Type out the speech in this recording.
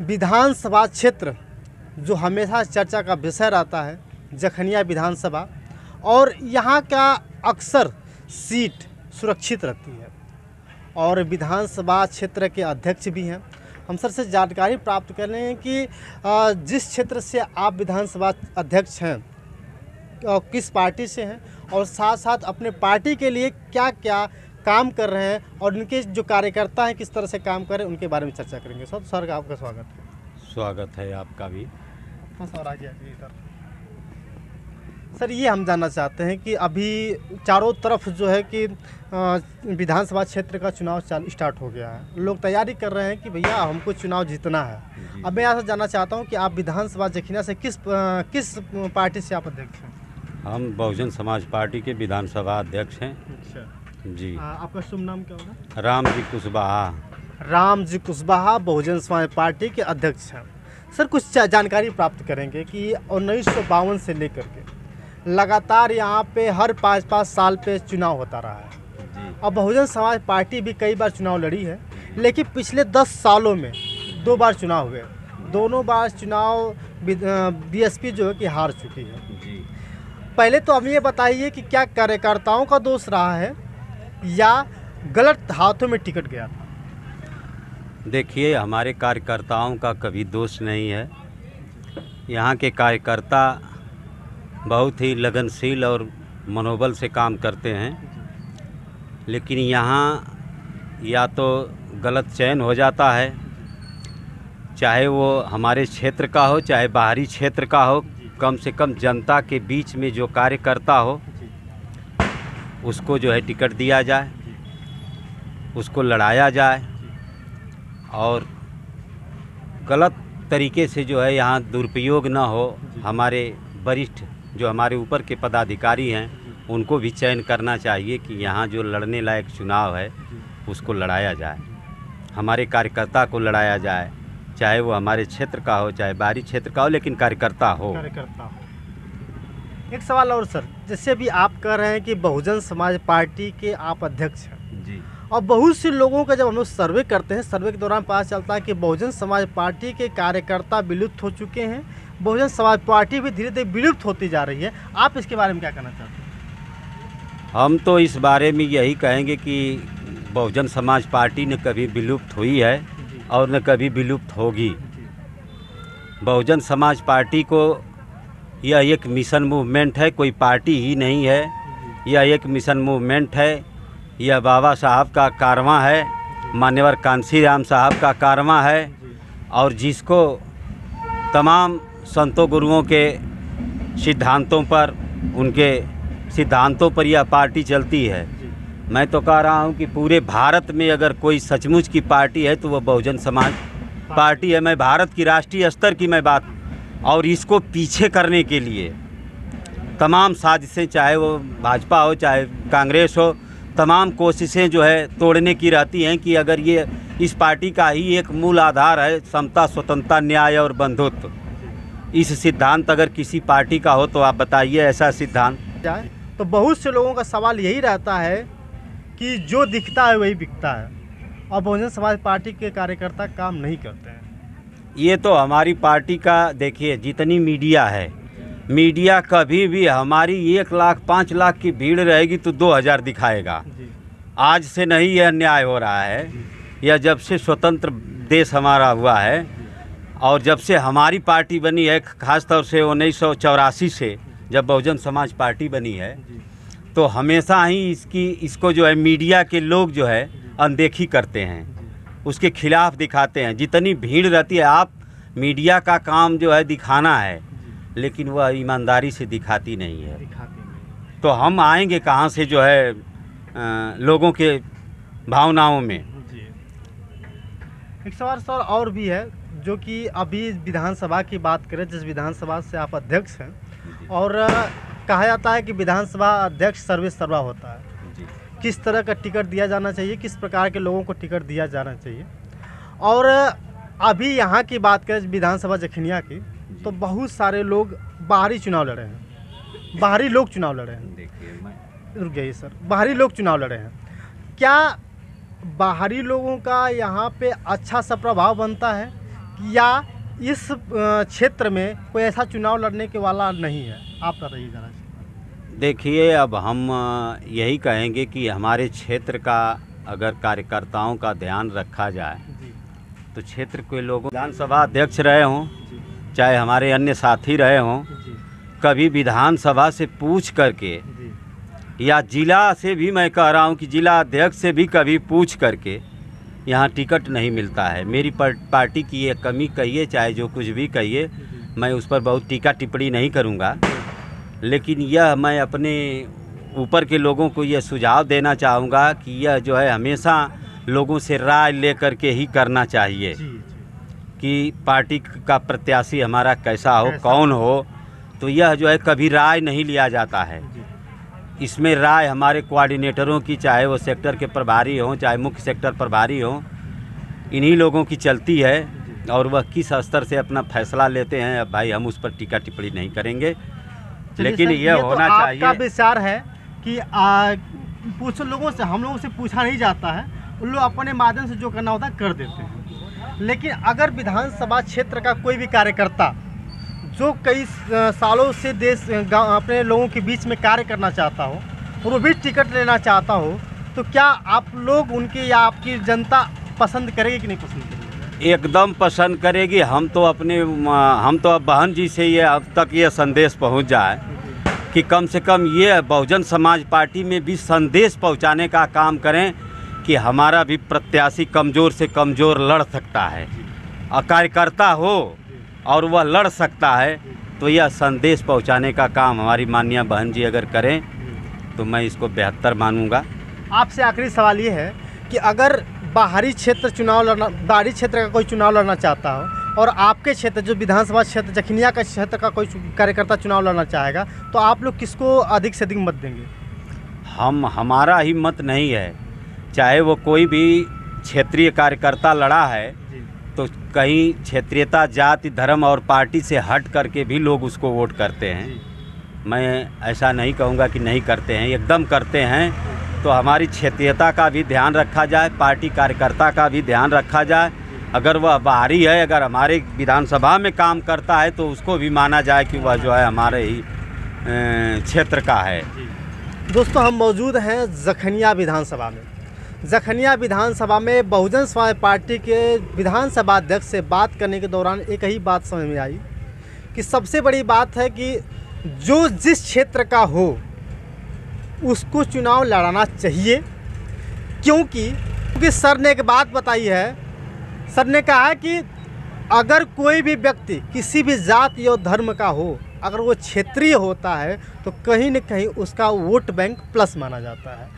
विधानसभा क्षेत्र जो हमेशा चर्चा का विषय रहता है, जखनिया विधानसभा, और यहाँ का अक्सर सीट सुरक्षित रहती है और विधानसभा क्षेत्र के अध्यक्ष भी हैं। हम सर से जानकारी प्राप्त कर रहे हैं कि जिस क्षेत्र से आप विधानसभा अध्यक्ष हैं, किस पार्टी से हैं और साथ साथ अपने पार्टी के लिए क्या क्या काम कर रहे हैं और इनके जो कार्यकर्ता हैं किस तरह से काम कर रहे हैं, उनके बारे में चर्चा करेंगे। सर आपका स्वागत है। आपका भी। हाँ सर, आ जाइए सर। ये हम जानना चाहते हैं कि अभी चारों तरफ जो है कि विधानसभा क्षेत्र का चुनाव स्टार्ट हो गया है, लोग तैयारी कर रहे हैं कि भैया हमको चुनाव जीतना है। अब मैं यहाँ से जानना चाहता हूँ कि आप विधानसभा जखनिया से किस पार्टी से आप अध्यक्ष हैं? हम बहुजन समाज पार्टी के विधानसभा अध्यक्ष हैं। अच्छा जी। आपका शुभ नाम क्या होगा? रामजी कुशवाहा। रामजी कुशवाहा बहुजन समाज पार्टी के अध्यक्ष हैं। सर कुछ जानकारी प्राप्त करेंगे कि 1952 से लेकर के लगातार यहाँ पे हर 5-5 साल पे चुनाव होता रहा है और बहुजन समाज पार्टी भी कई बार चुनाव लड़ी है, लेकिन पिछले 10 सालों में 2 बार चुनाव हुए। दोनों बार चुनाव बीएसपी जो है कि हार चुकी है। पहले तो अब ये बताइए कि क्या कार्यकर्ताओं का दोष रहा है या गलत हाथों में टिकट गया था? देखिए, हमारे कार्यकर्ताओं का कभी दोष नहीं है। यहाँ के कार्यकर्ता बहुत ही लगनशील और मनोबल से काम करते हैं, लेकिन यहाँ या तो गलत चयन हो जाता है, चाहे वो हमारे क्षेत्र का हो चाहे बाहरी क्षेत्र का हो। कम से कम जनता के बीच में जो कार्यकर्ता हो उसको जो है टिकट दिया जाए, उसको लड़ाया जाए और गलत तरीके से जो है यहाँ दुरुपयोग ना हो। हमारे वरिष्ठ जो हमारे ऊपर के पदाधिकारी हैं उनको भी चयन करना चाहिए कि यहाँ जो लड़ने लायक चुनाव है उसको लड़ाया जाए, हमारे कार्यकर्ता को लड़ाया जाए, चाहे वो हमारे क्षेत्र का हो चाहे बाहरी क्षेत्र का हो, लेकिन कार्यकर्ता हो। एक सवाल और सर, जैसे भी आप कह रहे हैं कि बहुजन समाज पार्टी के आप अध्यक्ष हैं जी, और बहुत से लोगों का जब हम लोग सर्वे करते हैं, सर्वे के दौरान पता चलता है कि बहुजन समाज पार्टी के कार्यकर्ता विलुप्त हो चुके हैं, बहुजन समाज पार्टी भी धीरे धीरे विलुप्त होती जा रही है। आप इसके बारे में क्या कहना चाहते हैं? हम तो इस बारे में यही कहेंगे कि बहुजन समाज पार्टी न कभी विलुप्त हुई है और न कभी विलुप्त होगी। बहुजन समाज पार्टी को यह एक मिशन मूवमेंट है, कोई पार्टी ही नहीं है। यह एक मिशन मूवमेंट है, यह बाबा साहब का कारवां है, मान्यवर कांशीराम साहब का कारवां है और जिसको तमाम संतों गुरुओं के सिद्धांतों पर, उनके सिद्धांतों पर यह पार्टी चलती है। मैं तो कह रहा हूं कि पूरे भारत में अगर कोई सचमुच की पार्टी है तो वह बहुजन समाज पार्टी है। मैं भारत की राष्ट्रीय स्तर की मैं बात, और इसको पीछे करने के लिए तमाम साजिशें, चाहे वो भाजपा हो चाहे कांग्रेस हो, तमाम कोशिशें जो है तोड़ने की रहती हैं कि अगर ये इस पार्टी का ही एक मूल आधार है समता, स्वतंत्रता, न्याय और बंधुत्व, इस सिद्धांत अगर किसी पार्टी का हो तो आप बताइए ऐसा सिद्धांत जाए। तो बहुत से लोगों का सवाल यही रहता है कि जो दिखता है वही बिकता है और बहुजन समाज पार्टी के कार्यकर्ता काम नहीं करते हैं। ये तो हमारी पार्टी का देखिए, जितनी मीडिया है, मीडिया कभी भी हमारी 1 लाख 5 लाख की भीड़ रहेगी तो 2000 दिखाएगा। आज से नहीं यह अन्याय हो रहा है, यह जब से स्वतंत्र देश हमारा हुआ है और जब से हमारी पार्टी बनी है, ख़ास तौर से 1984 से जब बहुजन समाज पार्टी बनी है, तो हमेशा ही इसको जो है मीडिया के लोग जो है अनदेखी करते हैं, उसके खिलाफ दिखाते हैं। जितनी भीड़ रहती है, आप मीडिया का काम जो है दिखाना है, लेकिन वह ईमानदारी से दिखाती नहीं है। तो हम आएंगे कहाँ से जो है लोगों के भावनाओं में। एक सवाल सर और भी है, जो कि अभी विधानसभा की बात करें, जिस विधानसभा से आप अध्यक्ष हैं, और कहा जाता है कि विधानसभा अध्यक्ष सर्वे सर्वा होता है। किस तरह का टिकट दिया जाना चाहिए, किस प्रकार के लोगों को टिकट दिया जाना चाहिए। और अभी यहाँ की बात करें विधानसभा जखनिया की, तो बहुत सारे लोग बाहरी चुनाव लड़े हैं, बाहरी लोग चुनाव लड़े हैं। रुक जाइए सर, बाहरी लोग चुनाव लड़े हैं। क्या बाहरी लोगों का यहाँ पे अच्छा सा प्रभाव बनता है या इस क्षेत्र में कोई ऐसा चुनाव लड़ने के वाला नहीं है? आप बताइए ज़रा। देखिए, अब हम यही कहेंगे कि हमारे क्षेत्र का अगर कार्यकर्ताओं का ध्यान रखा जाए तो क्षेत्र के लोगों, विधानसभा अध्यक्ष रहे हों चाहे हमारे अन्य साथी रहे हों, कभी विधानसभा से पूछ करके या जिला से भी, मैं कह रहा हूं कि जिला अध्यक्ष से भी कभी पूछ करके यहाँ टिकट नहीं मिलता है। मेरी पार्टी की ये कमी कहिए चाहे जो कुछ भी कहिए, मैं उस पर बहुत टीका टिप्पणी नहीं करूँगा, लेकिन यह मैं अपने ऊपर के लोगों को यह सुझाव देना चाहूँगा कि यह जो है हमेशा लोगों से राय लेकर के ही करना चाहिए कि पार्टी का प्रत्याशी हमारा कैसा हो, कौन हो। तो यह जो है कभी राय नहीं लिया जाता है। इसमें राय हमारे कोऑर्डिनेटरों की, चाहे वो सेक्टर के प्रभारी हों चाहे मुख्य सेक्टर प्रभारी हों, इन्हीं लोगों की चलती है और वह किस स्तर से अपना फैसला लेते हैं, अब भाई हम उस पर टीका टिप्पणी नहीं करेंगे। लेकिन यह होना चाहिए। आपका विचार है कि कुछ लोगों से, हम लोगों से पूछा नहीं जाता है, उन लोग अपने माध्यम से जो करना होता है कर देते हैं। लेकिन अगर विधानसभा क्षेत्र का कोई भी कार्यकर्ता जो कई सालों से अपने लोगों के बीच में कार्य करना चाहता हो और वो भी टिकट लेना चाहता हो, तो क्या आप लोग उनके या आपकी जनता पसंद करेगी कि नहीं पसंद करेगी? एकदम पसंद करेगी। हम तो अब बहन जी से ये अब तक ये संदेश पहुंच जाए कि कम से कम ये बहुजन समाज पार्टी में भी संदेश पहुंचाने का काम करें कि हमारा भी प्रत्याशी कमज़ोर से कमज़ोर लड़ सकता है, और कार्यकर्ता हो और वह लड़ सकता है, तो यह संदेश पहुंचाने का काम हमारी माननीय बहन जी अगर करें तो मैं इसको बेहतर मानूंगा। आपसे आखिरी सवाल ये है कि अगर बाहरी क्षेत्र का कोई चुनाव लड़ना चाहता हो और आपके क्षेत्र जो विधानसभा क्षेत्र जखनिया का क्षेत्र का कोई कार्यकर्ता चुनाव लड़ना चाहेगा, तो आप लोग किसको अधिक से अधिक मत देंगे? हमारा ही मत नहीं है, चाहे वो कोई भी क्षेत्रीय कार्यकर्ता लड़ा है तो कहीं क्षेत्रीयता, जाति, धर्म और पार्टी से हट करके भी लोग उसको वोट करते हैं। मैं ऐसा नहीं कहूँगा कि नहीं करते हैं, एकदम करते हैं। तो हमारी क्षेत्रीयता का भी ध्यान रखा जाए, पार्टी कार्यकर्ता का भी ध्यान रखा जाए। अगर वह बाहरी है, अगर हमारे विधानसभा में काम करता है तो उसको भी माना जाए कि वह जो है हमारे ही क्षेत्र का है। दोस्तों, हम मौजूद हैं जखनिया विधानसभा में। जखनिया विधानसभा में बहुजन समाज पार्टी के विधानसभा अध्यक्ष से बात करने के दौरान एक ही बात समझ में आई कि सबसे बड़ी बात है कि जो जिस क्षेत्र का हो उसको चुनाव लड़ाना चाहिए, क्योंकि सर ने एक बात बताई है। सर ने कहा है कि अगर कोई भी व्यक्ति किसी भी जाति और धर्म का हो, अगर वो क्षेत्रीय होता है तो कहीं न कहीं उसका वोट बैंक प्लस माना जाता है।